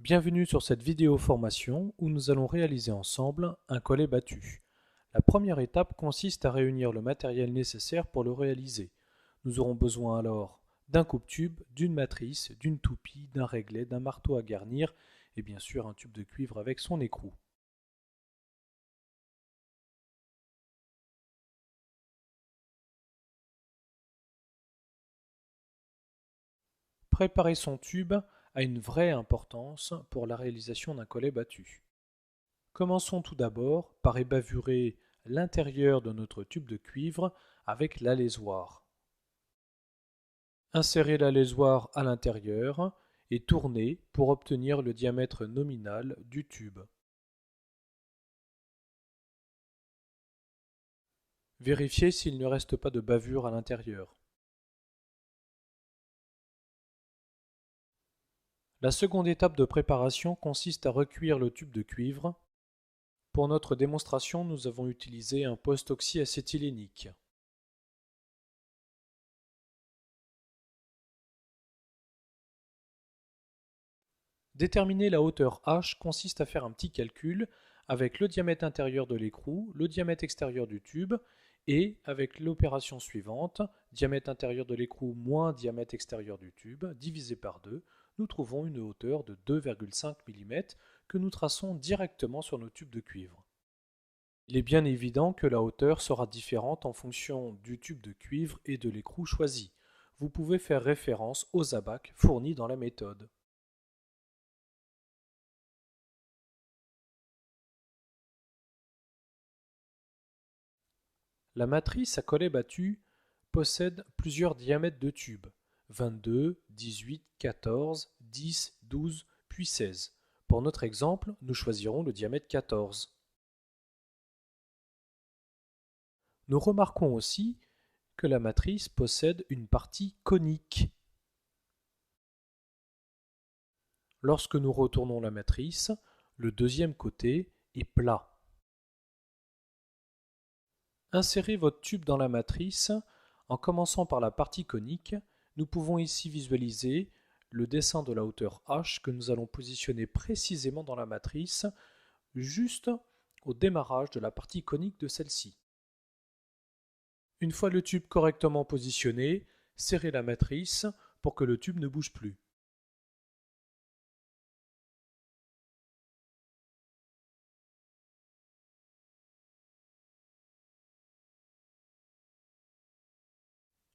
Bienvenue sur cette vidéo formation où nous allons réaliser ensemble un collet battu. La première étape consiste à réunir le matériel nécessaire pour le réaliser. Nous aurons besoin alors d'un coupe-tube, d'une matrice, d'une toupie, d'un réglet, d'un marteau à garnir et bien sûr un tube de cuivre avec son écrou. Préparer son tube a une vraie importance pour la réalisation d'un collet battu. Commençons tout d'abord par ébavurer l'intérieur de notre tube de cuivre avec l'alésoir. Insérez l'alésoir à l'intérieur et tournez pour obtenir le diamètre nominal du tube. Vérifiez s'il ne reste pas de bavure à l'intérieur. La seconde étape de préparation consiste à recuire le tube de cuivre. Pour notre démonstration, nous avons utilisé un post-oxyacétylénique. Déterminer la hauteur h consiste à faire un petit calcul avec le diamètre intérieur de l'écrou, le diamètre extérieur du tube et avec l'opération suivante, diamètre intérieur de l'écrou moins diamètre extérieur du tube, divisé par 2, nous trouvons une hauteur de 2,5 mm que nous traçons directement sur nos tubes de cuivre. Il est bien évident que la hauteur sera différente en fonction du tube de cuivre et de l'écrou choisi. Vous pouvez faire référence aux abacs fournis dans la méthode. La matrice à collet battu possède plusieurs diamètres de tube, 22, 18, 14, 10, 12, puis 16. Pour notre exemple, nous choisirons le diamètre 14. Nous remarquons aussi que la matrice possède une partie conique. Lorsque nous retournons la matrice, le deuxième côté est plat. Insérez votre tube dans la matrice en commençant par la partie conique. Nous pouvons ici visualiser le dessin de la hauteur h que nous allons positionner précisément dans la matrice, juste au démarrage de la partie conique de celle-ci. Une fois le tube correctement positionné, serrez la matrice pour que le tube ne bouge plus.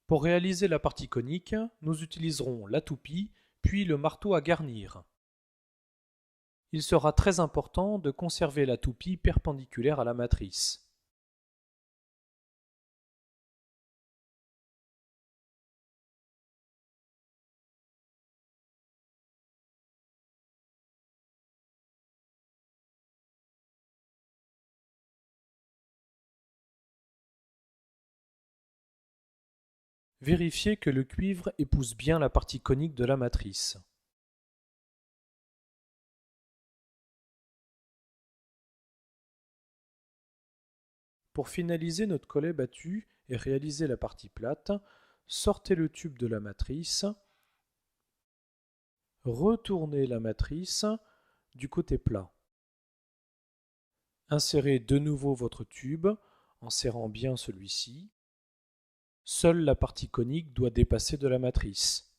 Pour réaliser la partie conique, nous utiliserons la toupie, puis le marteau à garnir. Il sera très important de conserver la toupie perpendiculaire à la matrice. Vérifiez que le cuivre épouse bien la partie conique de la matrice. Pour finaliser notre collet battu et réaliser la partie plate, sortez le tube de la matrice, retournez la matrice du côté plat. Insérez de nouveau votre tube en serrant bien celui-ci. Seule la partie conique doit dépasser de la matrice.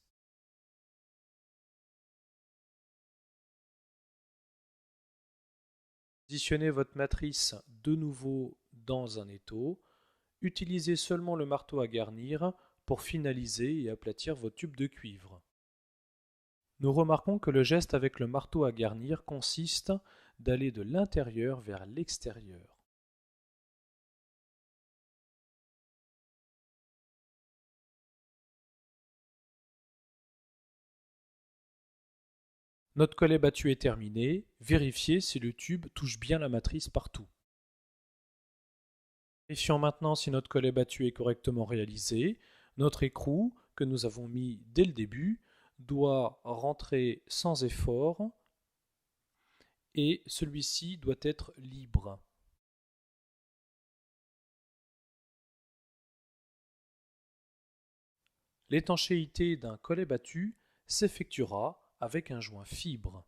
Positionnez votre matrice de nouveau dans un étau. Utilisez seulement le marteau à garnir pour finaliser et aplatir votre tube de cuivre. Nous remarquons que le geste avec le marteau à garnir consiste d'aller de l'intérieur vers l'extérieur. Notre collet battu est terminé. Vérifiez si le tube touche bien la matrice partout. Vérifions maintenant si notre collet battu est correctement réalisé. Notre écrou, que nous avons mis dès le début, doit rentrer sans effort et celui-ci doit être libre. L'étanchéité d'un collet battu s'effectuera avec un joint fibre.